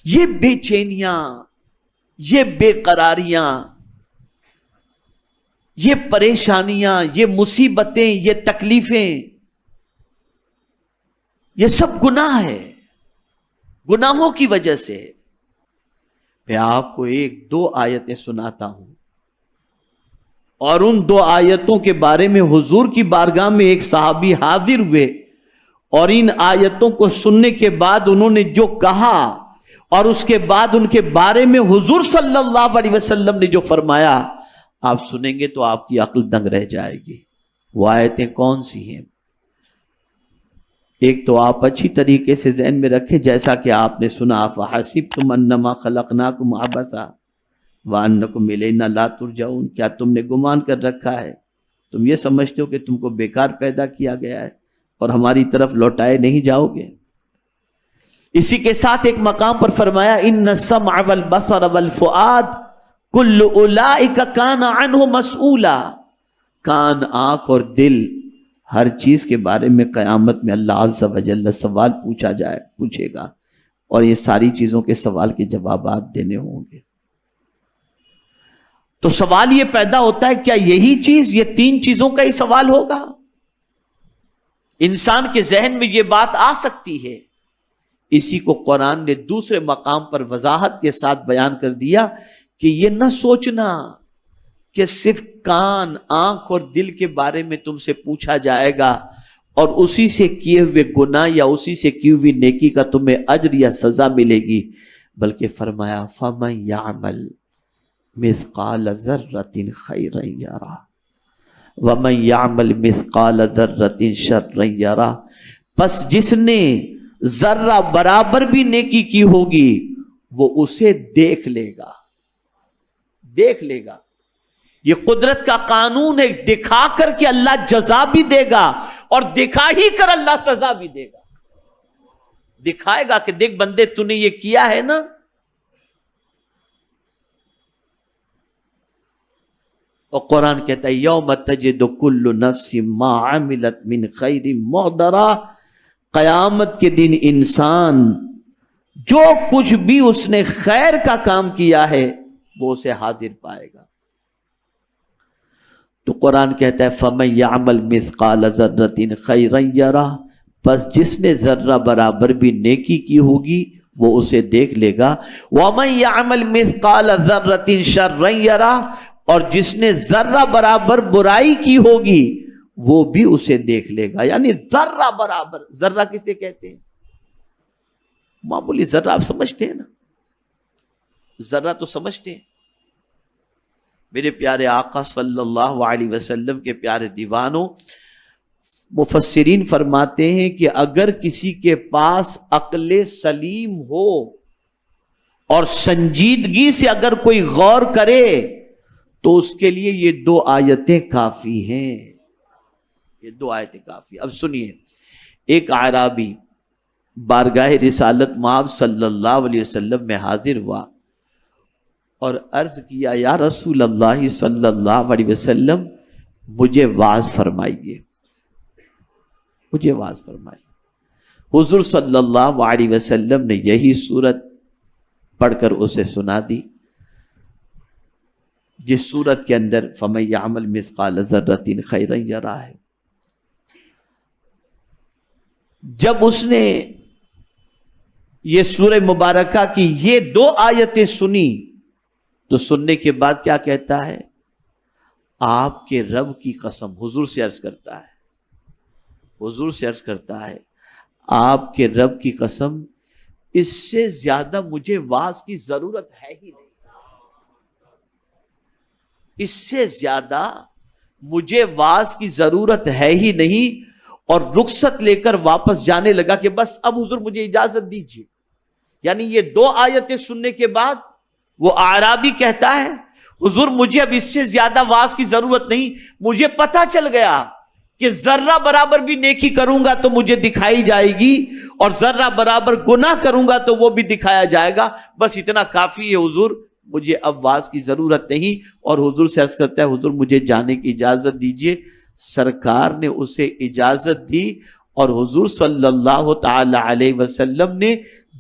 یہ بے چینیاں، یہ بے قراریاں، یہ پریشانیاں، یہ مصیبتیں، یہ تکلیفیں، یہ سب گناہ ہے، گناہوں کی وجہ سے۔ میں آپ کو ایک دو آیتیں سناتا ہوں، اور ان دو آیتوں کے بارے میں حضور کی بارگاہ میں ایک صحابی حاضر ہوئے، اور ان آیتوں کو سننے کے بعد انہوں نے جو کہا، اور اس کے بعد ان کے بارے میں حضور صلی اللہ علیہ وسلم نے جو فرمایا، آپ سنیں گے تو آپ کی عقل دنگ رہ جائے گی۔ وہ آیتیں کون سی ہیں؟ ایک تو آپ اچھی طریقے سے ذہن میں رکھیں، جیسا کہ آپ نے سنا، فَحَسِبْتُمْ أَنَّمَا خَلَقْنَاكُمْ عَبَثًا وَأَنَّكُمْ إِلَيْنَا لَا تُرْجَعُونَ۔ کیا تم نے گمان کر رکھا ہے، تم یہ سمجھتے ہو کہ تم کو بیکار پیدا کیا گیا ہے اور ہماری طرف لوٹائے نہیں جاؤ گے؟ اسی کے ساتھ ایک مقام پر فرمایا، إِنَّ السَّمْعَ وَالْبَصَرَ وَالْفُؤَادَ كُلُّ أُولَئِكَ كَانَ عَنْهُ مسئولا۔ کان، آنکھ اور دل، ہر چیز کے بارے میں قیامت میں اللہ عز و جل سوال پوچھے گا، اور یہ ساری چیزوں کے سوال کے جوابات دینے ہوں گے۔ تو سوال یہ پیدا ہوتا ہے، کیا یہی چیز، یہ تین چیزوں کا ہی سوال ہوگا؟ انسان کے ذہن میں یہ بات آ سکتی ہے۔ اسی کو قرآن نے دوسرے مقام پر وضاحت کے ساتھ بیان کر دیا کہ یہ نہ سوچنا کہ صرف کان، آنکھ اور دل کے بارے میں تم سے پوچھا جائے گا، اور اسی سے کیے ہوئے گناہ یا اسی سے کی ہوئی نیکی کا تمہیں اجر یا سزا ملے گی، بلکہ فرمایا فَمَن يَعْمَلْ مِثْقَالَ ذَرَّةٍ خَيْرًا يَرَهُ وَمَن يَعْمَلْ مِثْقَالَ ذَرَّةٍ شَرًّا يَرَهُ۔ پس جس نے ذرہ برابر بھی نیکی کی ہوگی وہ اسے دیکھ لے گا، دیکھ لے گا۔ یہ قدرت کا قانون ہے، دکھا کر کے اللہ جزا بھی دے گا، اور دکھا ہی کر اللہ سزا بھی دے گا۔ دکھائے گا کہ دیکھ بندے تو نے یہ کیا ہے نا۔ اور قرآن کہتا ہے یوم تجد کل نفس ما عملت من خیر محضرا، قیامت کے دن انسان جو کچھ بھی اس نے خیر کا کام کیا ہے وہ اسے حاضر پائے گا۔ تو قرآن کہتا ہے فَمَن يَعْمَلْ مِثْقَالَ ذَرَّةٍ خَيْرًا يَرَهُ، پس جس نے ذرہ برابر بھی نیکی کی ہوگی وہ اسے دیکھ لے گا۔ وَمَن يَعْمَلْ مِثْقَالَ ذَرَّةٍ شَرًّا يَرَهُ، اور جس نے ذرہ برابر برائی کی ہوگی وہ بھی اسے دیکھ لے گا۔ یعنی ذرہ برابر، ذرہ کسے کہتے ہیں؟ معمولی ذرہ آپ سمجھتے ہیں نا، ذرہ تو سمجھتے ہیں۔ میرے پیارے آقا صلی اللہ علیہ وسلم کے پیارے دیوانوں، مفسرین فرماتے ہیں کہ اگر کسی کے پاس عقل سلیم ہو اور سنجیدگی سے اگر کوئی غور کرے تو اس کے لیے یہ دو آیتیں کافی ہیں، یہ دو آیتیں کافی۔ اب سنیے، ایک اعرابی بارگاہ رسالت مآب صلی اللہ علیہ وسلم میں حاضر ہوا اور عرض کیا یا رسول اللہ صلی اللہ علیہ وسلم مجھے واعظ فرمائیے، مجھے واعظ فرمائیے۔ حضور صلی اللہ علیہ وسلم نے یہی سورت پڑھ کر اسے سنا دی، جس سورت کے اندر فَمَن يَعْمَلْ مِثْقَالَ ذَرَّةٍ خَيْرًا يَرَهُ ہے۔ جب اس نے یہ سورہ مبارکہ کی یہ دو آیتیں سنی تو سننے کے بعد کیا کہتا ہے؟ آپ کے رب کی قسم، حضور سے عرض کرتا ہے، حضور سے عرض کرتا ہے آپ کے رب کی قسم، اس سے زیادہ مجھے واعظ کی ضرورت ہے ہی نہیں، اس سے زیادہ مجھے واعظ کی ضرورت ہے ہی نہیں۔ اور رخصت لے کر واپس جانے لگا کہ بس اب حضور مجھے اجازت دیجیے۔ یعنی یہ دو آیتیں سننے کے بعد وہ اعرابی کہتا ہے حضور مجھے اب اس سے زیادہ واعظ کی ضرورت نہیں، مجھے پتہ چل گیا کہ ذرہ برابر بھی نیکی کروں گا تو مجھے دکھائی جائے گی، اور ذرہ برابر گناہ کروں گا تو وہ بھی دکھایا جائے گا، بس اتنا کافی ہے حضور، مجھے اب واعظ کی ضرورت نہیں۔ اور حضور سے عرض کرتا ہے حضور مجھے جانے کی اجازت دیجیے۔ سرکار نے اسے اجازت دی، اور حضور صلی اللہ تعالی علیہ وسلم نے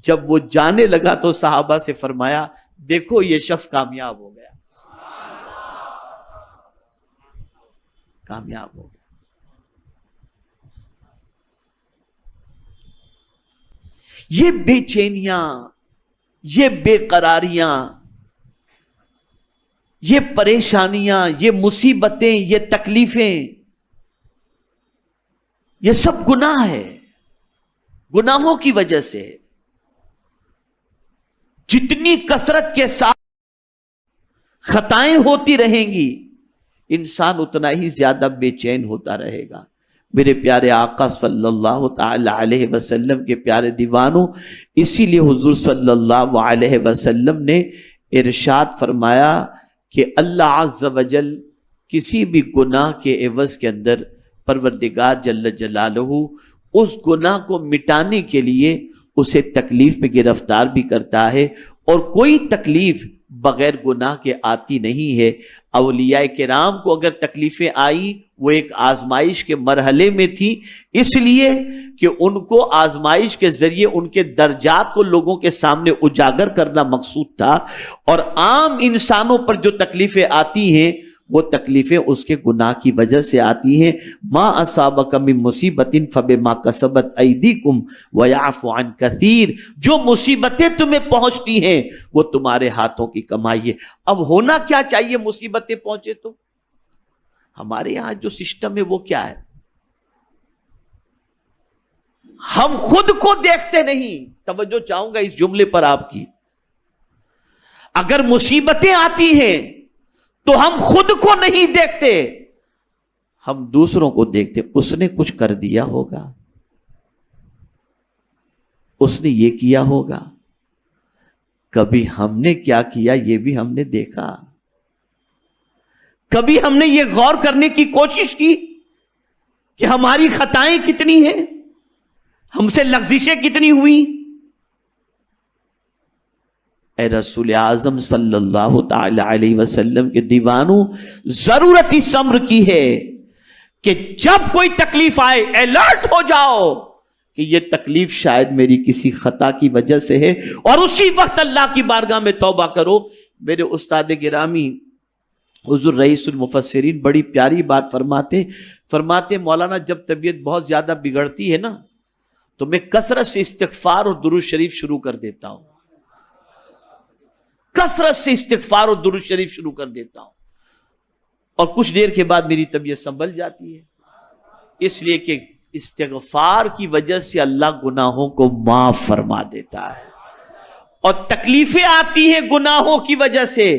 جب وہ جانے لگا تو صحابہ سے فرمایا دیکھو یہ شخص کامیاب ہو گیا، کامیاب ہو گیا۔ یہ بے چینیاں، یہ بے قراریاں، یہ پریشانیاں، یہ مصیبتیں، یہ تکلیفیں، یہ سب گناہ ہے، گناہوں کی وجہ سے۔ جتنی کثرت کے ساتھ خطائیں ہوتی رہیں گی انسان اتنا ہی زیادہ بے چین ہوتا رہے گا۔ میرے پیارے آقا صلی اللہ تعالی علیہ وسلم کے پیارے دیوانوں، اسی لیے حضور صلی اللہ علیہ وسلم نے ارشاد فرمایا کہ اللہ عز و جل کسی بھی گناہ کے عوض کے اندر پروردگار جل جلالہ اس گناہ کو مٹانے کے لیے اسے تکلیف میں گرفتار بھی کرتا ہے، اور کوئی تکلیف بغیر گناہ کے آتی نہیں ہے۔ اولیاء کرام کو اگر تکلیفیں آئی وہ ایک آزمائش کے مرحلے میں تھی، اس لیے کہ ان کو آزمائش کے ذریعے ان کے درجات کو لوگوں کے سامنے اجاگر کرنا مقصود تھا، اور عام انسانوں پر جو تکلیفیں آتی ہیں وہ تکلیفیں اس کے گناہ کی وجہ سے آتی ہیں۔ ما اصابک من مصیبت فبما کسبت ایدیکم ویعفو عن کثیر، جو مصیبتیں تمہیں پہنچتی ہیں وہ تمہارے ہاتھوں کی کمائی ہے۔ اب ہونا کیا چاہیے مصیبتیں پہنچے تو؟ ہمارے یہاں جو سسٹم ہے وہ کیا ہے؟ ہم خود کو دیکھتے نہیں۔ توجہ چاہوں گا اس جملے پر آپ کی، اگر مصیبتیں آتی ہیں تو ہم خود کو نہیں دیکھتے، ہم دوسروں کو دیکھتے۔ اس نے کچھ کر دیا ہوگا، اس نے یہ کیا ہوگا، کبھی ہم نے کیا کیا یہ بھی ہم نے دیکھا؟ کبھی ہم نے یہ غور کرنے کی کوشش کی کہ ہماری خطائیں کتنی ہیں، ہم سے لغزشیں کتنی ہوئی؟ اے رسول اعظم صلی اللہ تعالی علیہ وسلم کے دیوانوں، ضرورت اس امر کی ہے کہ جب کوئی تکلیف آئے الرٹ ہو جاؤ کہ یہ تکلیف شاید میری کسی خطا کی وجہ سے ہے، اور اسی وقت اللہ کی بارگاہ میں توبہ کرو۔ میرے استاد گرامی حضور رئیس المفسرین بڑی پیاری بات فرماتے مولانا جب طبیعت بہت زیادہ بگڑتی ہے نا تو میں کثرت سے استغفار اور درود شریف شروع کر دیتا ہوں، کثرت سے استغفار اور درود شریف شروع کر دیتا ہوں، اور کچھ دیر کے بعد میری طبیعت سنبھل جاتی ہے، اس لیے کہ استغفار کی وجہ سے اللہ گناہوں کو معاف فرما دیتا ہے۔ اور تکلیفیں آتی ہیں گناہوں کی وجہ سے،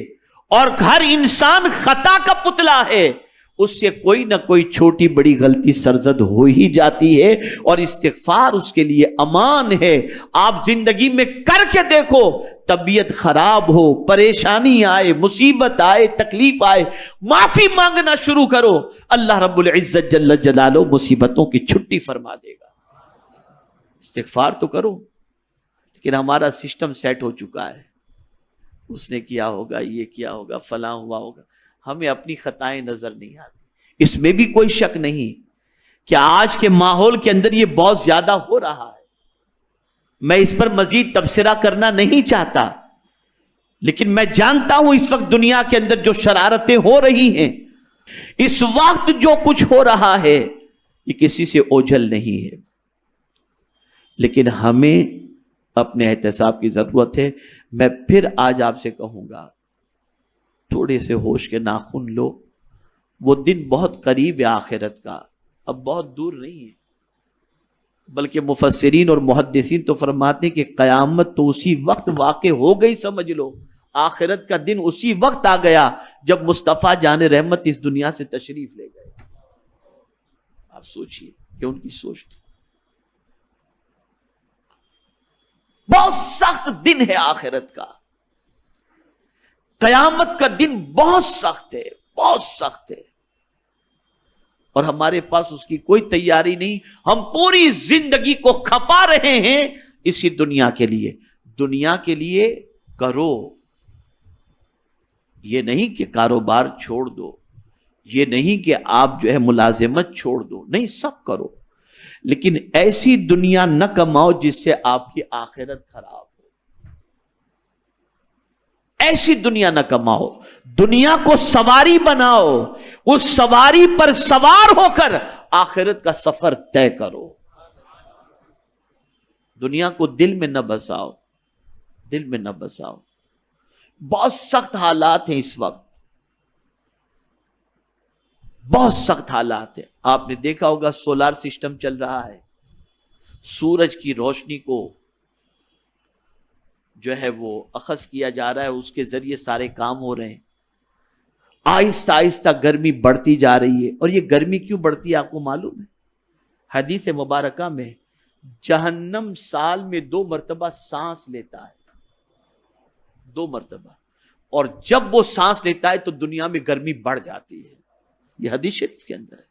اور ہر انسان خطا کا پتلا ہے، اس سے کوئی نہ کوئی چھوٹی بڑی غلطی سرزد ہو ہی جاتی ہے، اور استغفار اس کے لیے امان ہے۔ آپ زندگی میں کر کے دیکھو، طبیعت خراب ہو، پریشانی آئے، مصیبت آئے، تکلیف آئے، معافی مانگنا شروع کرو، اللہ رب العزت جل جلالہ مصیبتوں کی چھٹی فرما دے گا۔ استغفار تو کرو، لیکن ہمارا سسٹم سیٹ ہو چکا ہے، اس نے کیا ہوگا، یہ کیا ہوگا، فلاں ہوا ہوگا، ہمیں اپنی خطائیں نظر نہیں آتی۔ اس میں بھی کوئی شک نہیں کہ آج کے ماحول کے اندر یہ بہت زیادہ ہو رہا ہے، میں اس پر مزید تبصرہ کرنا نہیں چاہتا، لیکن میں جانتا ہوں اس وقت دنیا کے اندر جو شرارتیں ہو رہی ہیں، اس وقت جو کچھ ہو رہا ہے، یہ کسی سے اوجھل نہیں ہے، لیکن ہمیں اپنے احتساب کی ضرورت ہے۔ میں پھر آج آپ سے کہوں گا، تھوڑے سے ہوش کے ناخن لو، وہ دن بہت قریب ہے آخرت کا، اب بہت دور نہیں ہے، بلکہ مفسرین اور محدثین تو فرماتے ہیں کہ قیامت تو اسی وقت واقع ہو گئی، سمجھ لو آخرت کا دن اسی وقت آ گیا جب مصطفیٰ جان رحمت اس دنیا سے تشریف لے گئے۔ آپ سوچئے کہ ان کی سوچ بہت سخت دن ہے آخرت کا، قیامت کا دن بہت سخت ہے، بہت سخت ہے، اور ہمارے پاس اس کی کوئی تیاری نہیں۔ ہم پوری زندگی کو کھپا رہے ہیں اسی دنیا کے لیے۔ دنیا کے لیے کرو، یہ نہیں کہ کاروبار چھوڑ دو، یہ نہیں کہ آپ جو ہے ملازمت چھوڑ دو، نہیں، سب کرو، لیکن ایسی دنیا نہ کماؤ جس سے آپ کی آخرت خراب ہو. ایسی دنیا نہ کماؤ، دنیا کو سواری بناؤ، اس سواری پر سوار ہو کر آخرت کا سفر طے کرو. دنیا کو دل میں نہ بساؤ، دل میں نہ بساؤ. بہت سخت حالات ہیں اس وقت، بہت سخت حالات ہیں. آپ نے دیکھا ہوگا سولار سسٹم چل رہا ہے، سورج کی روشنی کو جو ہے وہ اخذ کیا جا رہا ہے، اس کے ذریعے سارے کام ہو رہے ہیں. آہستہ آہستہ گرمی بڑھتی جا رہی ہے. اور یہ گرمی کیوں بڑھتی ہے آپ کو معلوم ہے؟ حدیث مبارکہ میں جہنم سال میں 2 مرتبہ سانس لیتا ہے، 2 مرتبہ، اور جب وہ سانس لیتا ہے تو دنیا میں گرمی بڑھ جاتی ہے. یہ حدیث شریف کے اندر ہے.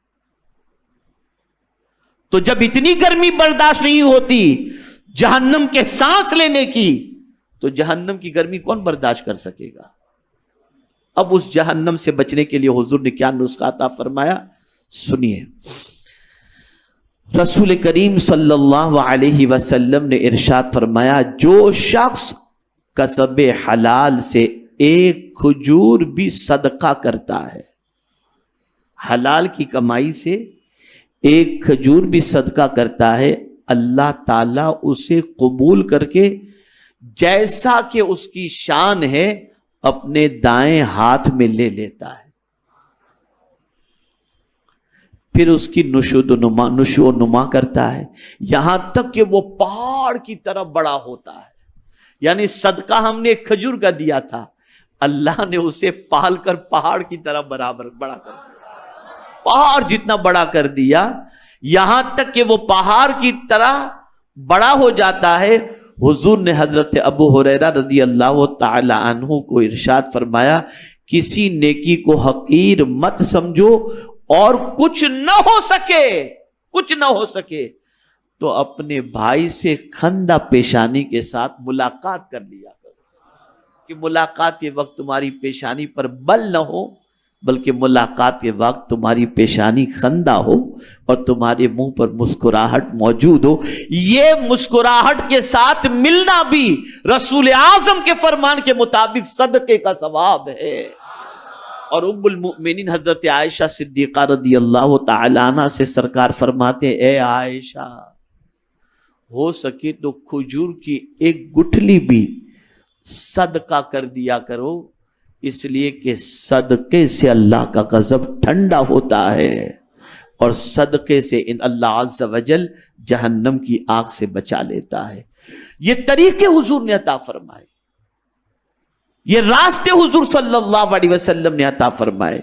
تو جب اتنی گرمی برداشت نہیں ہوتی جہنم کے سانس لینے کی، تو جہنم کی گرمی کون برداشت کر سکے گا؟ اب اس جہنم سے بچنے کے لیے حضور نے کیا نسخہ عطا فرمایا، سنیے. رسول کریم صلی اللہ علیہ وسلم نے ارشاد فرمایا، جو شخص کسب حلال سے ایک کھجور بھی صدقہ کرتا ہے، حلال کی کمائی سے ایک کھجور بھی صدقہ کرتا ہے، اللہ تعالیٰ اسے قبول کر کے جیسا کہ اس کی شان ہے اپنے دائیں ہاتھ میں لے لیتا ہے. پھر اس کی نشو و نما کرتا ہے یہاں تک کہ وہ پہاڑ کی طرح بڑا ہوتا ہے. یعنی صدقہ ہم نے ایک کھجور کا دیا تھا، اللہ نے اسے پال کر پہاڑ کی طرح برابر بڑا کر دیا، پہاڑ جتنا بڑا کر دیا، یہاں تک کہ وہ پہاڑ کی طرح بڑا ہو جاتا ہے. حضور نے حضرت ابو ہریرہ رضی اللہ تعالی عنہ کو ارشاد فرمایا، کسی نیکی کو حقیر مت سمجھو، اور کچھ نہ ہو سکے تو اپنے بھائی سے خندہ پیشانی کے ساتھ ملاقات کر لیا کرو، کہ ملاقات کے وقت تمہاری پیشانی پر بل نہ ہو، بلکہ ملاقات کے وقت تمہاری پیشانی خندہ ہو اور تمہارے منہ پر مسکراہٹ موجود ہو. یہ مسکراہٹ کے ساتھ ملنا بھی رسول اعظم کے فرمان کے مطابق صدقے کا ثواب ہے. اور ام المؤمنین حضرت عائشہ صدیقہ رضی اللہ تعالی عنہ سے سرکار فرماتے، اے عائشہ، ہو سکے تو کھجور کی ایک گٹھلی بھی صدقہ کر دیا کرو، اس لیے کہ صدقے سے اللہ کا غضب ٹھنڈا ہوتا ہے، اور صدقے سے اللہ عز و جل جہنم کی آگ سے بچا لیتا ہے. یہ طریقے حضور نے عطا فرمائے، یہ راستے حضور صلی اللہ علیہ وسلم نے عطا فرمائے.